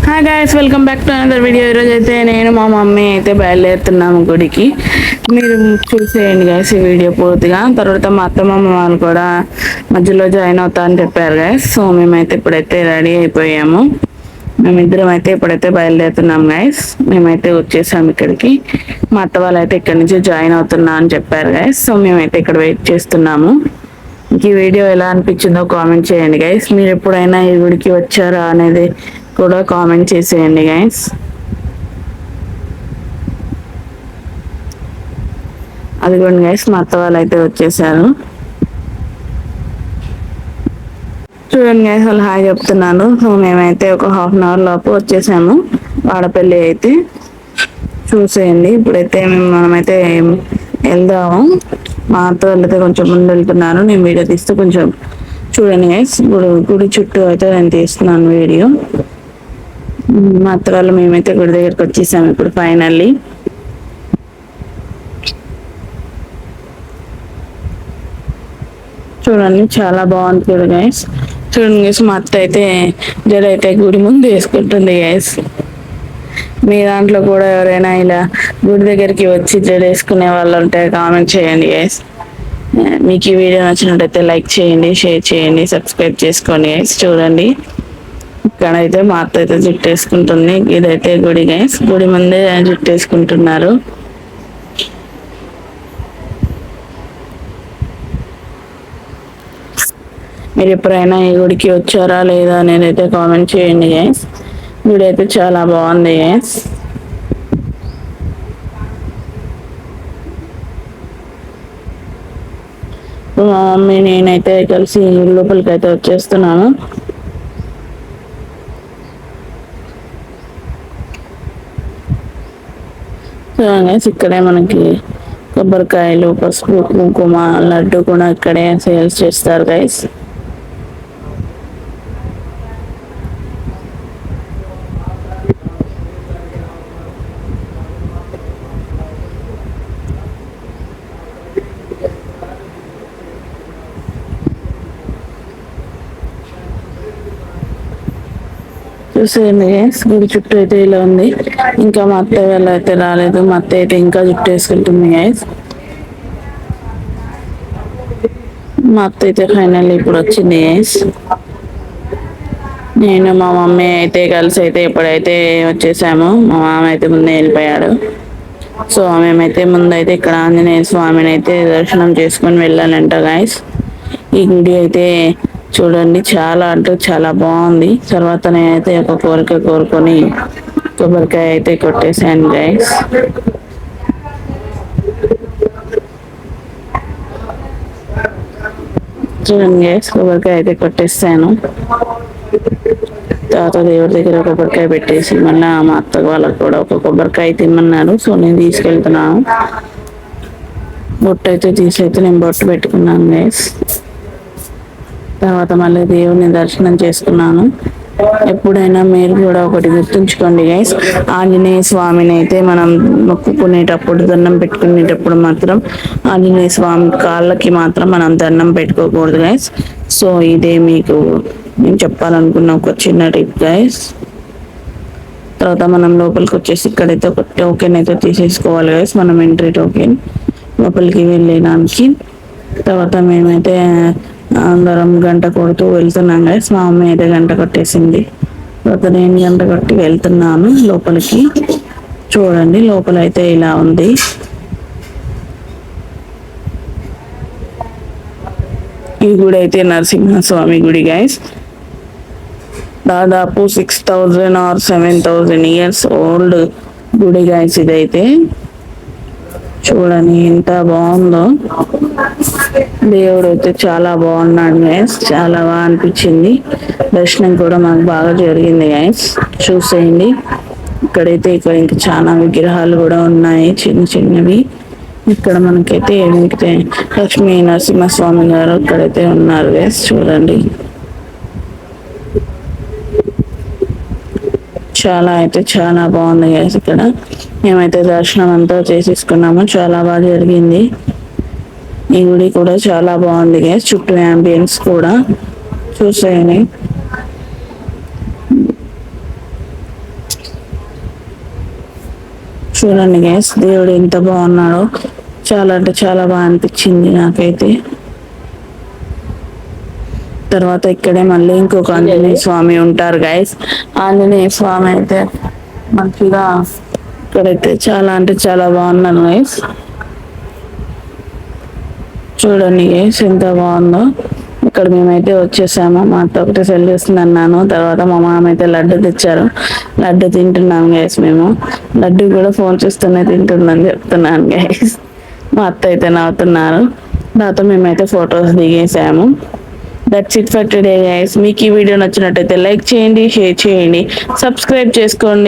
Hi guys, welcome back to another video. ఈరోజు అయితే నేను మా మమ్మీ అయితే బయలుదేరుతున్నాము గుడికి. మీరు చూసేయండి గైస్ ఈ వీడియో పూర్తిగా. తర్వాత మా అత్తమ్మ వాళ్ళు కూడా మధ్యలో జాయిన్ అవుతా అని చెప్పారు గైస్. సో మేమైతే ఇప్పుడైతే రెడీ అయిపోయాము. మేమిద్దరం అయితే ఇప్పుడైతే బయలుదేరుతున్నాం గైస్. మేమైతే వచ్చేసాము ఇక్కడికి. మా అత్త వాళ్ళు అయితే ఇక్కడ నుంచి జాయిన్ అవుతున్నా అని చెప్పారు గైస్. సో మేమైతే ఇక్కడ వెయిట్ చేస్తున్నాము. ఈ వీడియో ఎలా అనిపించిందో కామెంట్ చేయండి గైస్. మీరు ఎప్పుడైనా ఈ గుడికి వచ్చారా అనేది కూడా కామెంట్ చేసేయండి గైస్. అదిగోండి గైస్, మా అత్త వాళ్ళు అయితే వచ్చేసారు. చూడండి గైస్, వాళ్ళు హాయ్ చెప్తున్నాను. సో మేమైతే ఒక ½ లోపు వచ్చేసాము. వాడపల్లి అయితే చూసేయండి. ఇప్పుడైతే మనమైతే వెళ్దాము. మా అత్త వాళ్ళు అయితే కొంచెం ముందు వెళ్తున్నారు. నేను వీడియో తీస్తూ కొంచెం చూడండి గైస్. గుడి చుట్టూ అయితే నేను తీస్తున్నాను వీడియో. మా అత్త వాళ్ళు మేమైతే గుడి దగ్గరికి వచ్చేసాము ఇప్పుడు ఫైనల్లీ. చూడండి చాలా బాగుంది కూడా గైస్. చూడండి గైస్, మా అత్త అయితే జడ అయితే గుడి ముందు వేసుకుంటుంది గైస్. మీ దాంట్లో కూడా ఎవరైనా ఇలా గుడి దగ్గరికి వచ్చి జడ వేసుకునే వాళ్ళు ఉంటే కామెంట్ చేయండి గైస్. మీకు ఈ వీడియో నచ్చినట్టయితే లైక్ చేయండి, షేర్ చేయండి, సబ్స్క్రైబ్ చేసుకోండి గైస్. చూడండి ఇక్కడైతే మా అత్త అయితే జుట్టు వేసుకుంటుంది. ఇదైతే గుడి గైస్. గుడి ముందే జుట్టు వేసుకుంటున్నారు. మీరు ఎప్పుడైనా ఈ గుడికి వచ్చారా లేదా అనేది అయితే కామెంట్ చేయండి గైస్. గుడి అయితే చాలా బాగుంది గైస్. మా మమ్మీ నేనైతే కలిసి లోపలికి అయితే వచ్చేస్తున్నాను. గైస్ ఇక్కడే మనకి కొబ్బరికాయలు, పసుపు, కుంకుమ, లడ్డు కూడా ఇక్కడే సేల్స్ చేస్తారు గైస్. చూసేయండి గైస్, గుడి చుట్టూ అయితే ఇలా ఉంది. ఇంకా మా అత్తయ్య వాళ్ళు అయితే రాలేదు. మా అత్తయ్య అయితే ఇంకా జుట్టు వేసుకుంటుంది గైస్. మా అత్త అయితే ఫైనల్లీ ఇప్పుడు వచ్చింది గైస్. నేను మా మమ్మీ అయితే కలిసి అయితే ఇప్పుడైతే వచ్చేసాము. మా మామ అయితే ముందే వెళ్ళిపోయాడు. సో మేమైతే ముందైతే ఇక్కడ ఆంజనేయ స్వామిని అయితే దర్శనం చేసుకొని వెళ్ళాలంట గైస్. ఈ గుడి అయితే చూడండి చాలా అంటే చాలా బాగుంది. తర్వాత నేనైతే ఒక కోరిక కోరుకొని కొబ్బరికాయ అయితే కొట్టేసాను గైస్. చూడండి గైస్, కొబ్బరికాయ అయితే కొట్టేసాను. తర్వాత దేవుడి దగ్గర కొబ్బరికాయ పెట్టేసి మళ్ళీ మా అత్త వాళ్ళకు కూడా ఒక కొబ్బరికాయ తిమ్మన్నారు. సో నేను తీసుకెళ్తున్నాను. బొట్టు అయితే తీసైతే నేను బొట్టు పెట్టుకున్నాను గైస్. తర్వాత మళ్ళీ దేవుని దర్శనం చేసుకున్నాను. ఎప్పుడైనా మీరు కూడా ఒకటి గుర్తుంచుకోండి గైస్, ఆంజనేయ స్వామిని అయితే మనం మొక్కుకునేటప్పుడు, దండం పెట్టుకునేటప్పుడు మాత్రం ఆంజనేయ స్వామి కాళ్ళకి మాత్రం మనం దండం పెట్టుకోకూడదు గైస్. సో ఇదే మీకు నేను చెప్పాలనుకున్న ఒక చిన్న టిప్ గైస్. తర్వాత మనం లోపలికి వచ్చేసి ఇక్కడైతే ఒక టోకెన్ అయితే తీసేసుకోవాలి గైస్, మనం ఎంట్రీ టోకెన్ లోపలికి వెళ్ళడానికి. తర్వాత మేమైతే అందరం గంట కొడుతూ వెళ్తున్నాం గైస్. మా అమ్మ అయితే గంట కొట్టేసింది. తర్వాత నేను గంట కొట్టి వెళ్తున్నాను లోపలికి. చూడండి లోపల అయితే ఇలా ఉంది. ఈ గుడి అయితే నరసింహస్వామి గుడి గైస్. దాదాపు 6000 or 7000 years ఓల్డ్ గుడి గైస్ ఇదైతే. చూడండి ఎంత బాగుందో. దేవుడు అయితే చాలా బాగున్నాడు గైస్. చాలా బాగా అనిపించింది. దర్శనం కూడా మాకు బాగా జరిగింది గైస్. చూసేయండి ఇక్కడైతే ఇంకా చాలా విగ్రహాలు కూడా ఉన్నాయి, చిన్న చిన్నవి. ఇక్కడ మనకైతే లక్ష్మీ నరసింహస్వామి గారు ఇక్కడైతే ఉన్నారు గైస్. చూడండి చాలా అయితే చాలా బాగుంది గైస్. ఇక్కడ మేమైతే దర్శనం అంతా చేసేసుకున్నాము. చాలా బాగా జరిగింది. ఈ గుడి కూడా చాలా బాగుంది గైస్, చుట్టూ అంబియన్స్ కూడా చూసేయండి. చూడండి గైస్, దేవుడు ఎంత బాగున్నాడో, చాలా అంటే చాలా బాగా అనిపించింది నాకైతే. తర్వాత ఇక్కడే మళ్ళీ ఇంకొక ఆంజనేయ స్వామి ఉంటారు గైస్. ఆంజనేయ స్వామి అయితే మంచిగా ఇక్కడైతే చాలా అంటే చాలా బాగున్నాను గైస్. చూడండి గైస్ ఎంత బాగుందో. ఇక్కడ మేమైతే వచ్చేసాము. మా అత్త ఒకటి సెల్ చేస్తుంది అన్నాను. తర్వాత మా మామ అయితే లడ్డు తెచ్చారు, లడ్డు తింటున్నాం గైస్. మేము లడ్డు కూడా ఫోన్ చూస్తూనే తింటుందని చెప్తున్నాను గైస్. మా అత్త అయితే నవ్వుతున్నారు. తర్వాత మేమైతే ఫొటోస్ దిగేసాము. That's it for today guys. మీకు ఈ వీడియో నచ్చినట్టయితే లైక్ చేయండి, షేర్ చేయండి, సబ్స్క్రైబ్ చేసుకోండి.